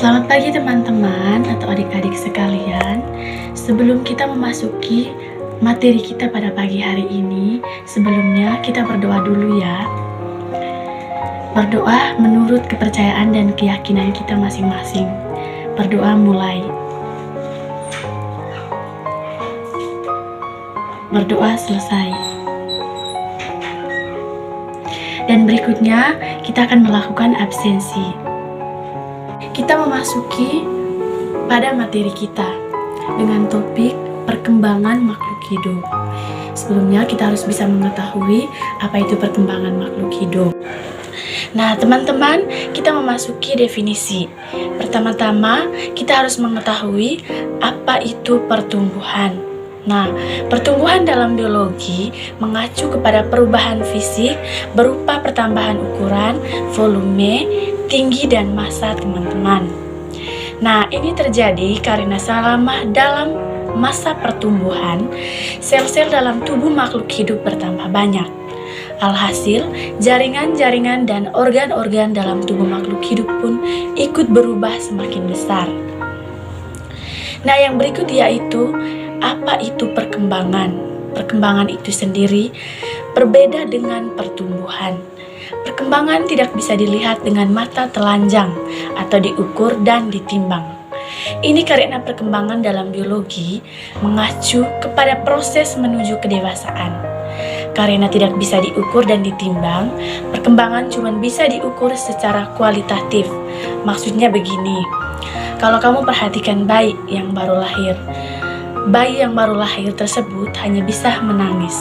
Selamat pagi teman-teman atau adik-adik sekalian. Sebelum kita memasuki materi kita pada pagi hari ini, sebelumnya kita berdoa dulu ya. Berdoa menurut kepercayaan dan keyakinan kita masing-masing. Berdoa mulai. Berdoa selesai. Dan berikutnya kita akan melakukan absensi. Kita memasuki pada materi kita dengan topik perkembangan makhluk hidup. Sebelumnya kita harus bisa mengetahui apa itu perkembangan makhluk hidup. Nah teman-teman, kita memasuki definisi. Pertama-tama kita harus mengetahui apa itu pertumbuhan. Nah, pertumbuhan dalam biologi mengacu kepada perubahan fisik berupa pertambahan ukuran, volume, tinggi, dan massa teman-teman. Nah, ini terjadi karena selama dalam masa pertumbuhan, sel-sel dalam tubuh makhluk hidup bertambah banyak. Alhasil, jaringan-jaringan dan organ-organ dalam tubuh makhluk hidup pun ikut berubah semakin besar. Nah, yang berikut yaitu apa itu perkembangan? Perkembangan itu sendiri berbeda dengan pertumbuhan. Perkembangan tidak bisa dilihat dengan mata telanjang atau diukur dan ditimbang. Ini karena perkembangan dalam biologi mengacu kepada proses menuju kedewasaan. Karena tidak bisa diukur dan ditimbang, perkembangan cuma bisa diukur secara kualitatif. Maksudnya begini, kalau kamu perhatikan bayi yang baru lahir, bayi yang baru lahir tersebut hanya bisa menangis.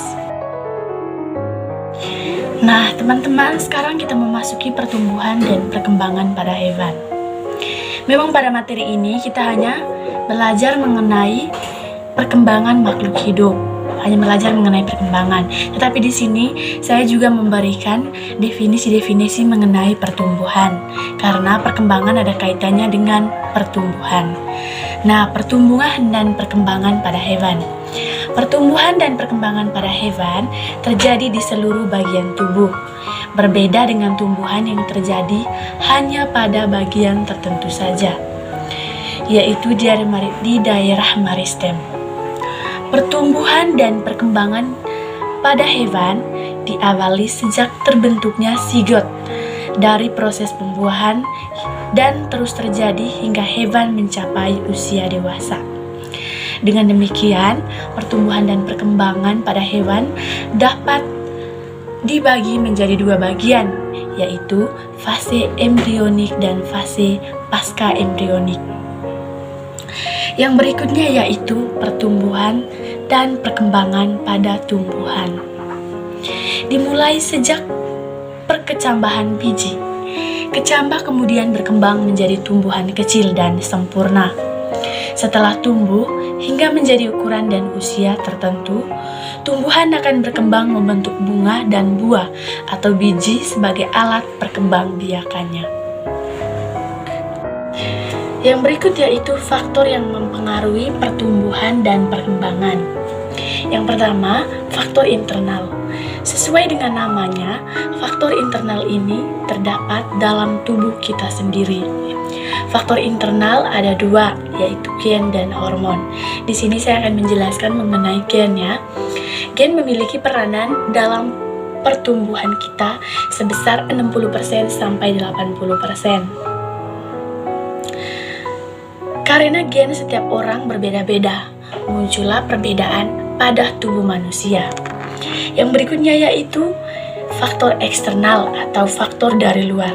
Nah, teman-teman, sekarang kita memasuki pertumbuhan dan perkembangan pada hewan. Memang pada materi ini kita hanya belajar mengenai perkembangan makhluk hidup, hanya belajar mengenai perkembangan. Tetapi di sini saya juga memberikan definisi-definisi mengenai pertumbuhan, karena perkembangan ada kaitannya dengan pertumbuhan. Nah, pertumbuhan dan perkembangan pada hewan. Pertumbuhan dan perkembangan pada hewan terjadi di seluruh bagian tubuh. Berbeda dengan tumbuhan yang terjadi hanya pada bagian tertentu saja, yaitu di daerah meristem. Pertumbuhan dan perkembangan pada hewan diawali sejak terbentuknya zigot dari proses pembuahan dan terus terjadi hingga hewan mencapai usia dewasa. Dengan demikian, pertumbuhan dan perkembangan pada hewan dapat dibagi menjadi dua bagian, yaitu fase embrionik dan fase pasca embrionik. Yang berikutnya yaitu pertumbuhan dan perkembangan pada tumbuhan. Dimulai sejak perkecambahan biji. Kecambah kemudian berkembang menjadi tumbuhan kecil dan sempurna. Setelah tumbuh hingga menjadi ukuran dan usia tertentu, tumbuhan akan berkembang membentuk bunga dan buah atau biji sebagai alat perkembangbiakannya. Yang berikut yaitu faktor yang mempengaruhi pertumbuhan dan perkembangan. Yang pertama, faktor internal. Sesuai dengan namanya, faktor internal ini terdapat dalam tubuh kita sendiri. Faktor internal ada dua, yaitu gen dan hormon. Di sini saya akan menjelaskan mengenai gen ya. Gen memiliki peranan dalam pertumbuhan kita sebesar 60% sampai 80%. Karena gen setiap orang berbeda-beda, muncullah perbedaan pada tubuh manusia. Yang berikutnya yaitu faktor eksternal atau faktor dari luar.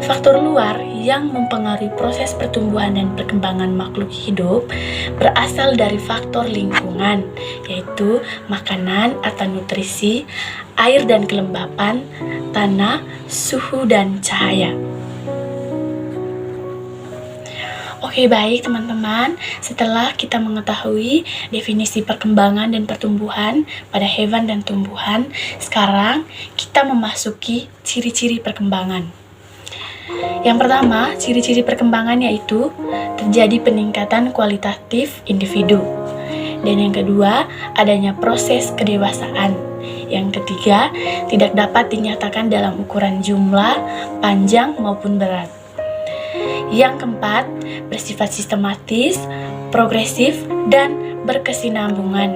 Faktor luar yang mempengaruhi proses pertumbuhan dan perkembangan makhluk hidup berasal dari faktor lingkungan, yaitu makanan atau nutrisi, air dan kelembapan, tanah, suhu, dan cahaya. Oke, baik teman-teman, setelah kita mengetahui definisi perkembangan dan pertumbuhan pada hewan dan tumbuhan, sekarang kita memasuki ciri-ciri perkembangan. Yang pertama, ciri-ciri perkembangan yaitu terjadi peningkatan kualitatif individu. Dan yang kedua, adanya proses kedewasaan. Yang ketiga, tidak dapat dinyatakan dalam ukuran jumlah, panjang, maupun berat. Yang keempat, bersifat sistematis, progresif, dan berkesinambungan.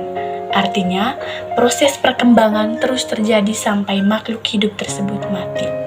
Artinya, proses perkembangan terus terjadi sampai makhluk hidup tersebut mati.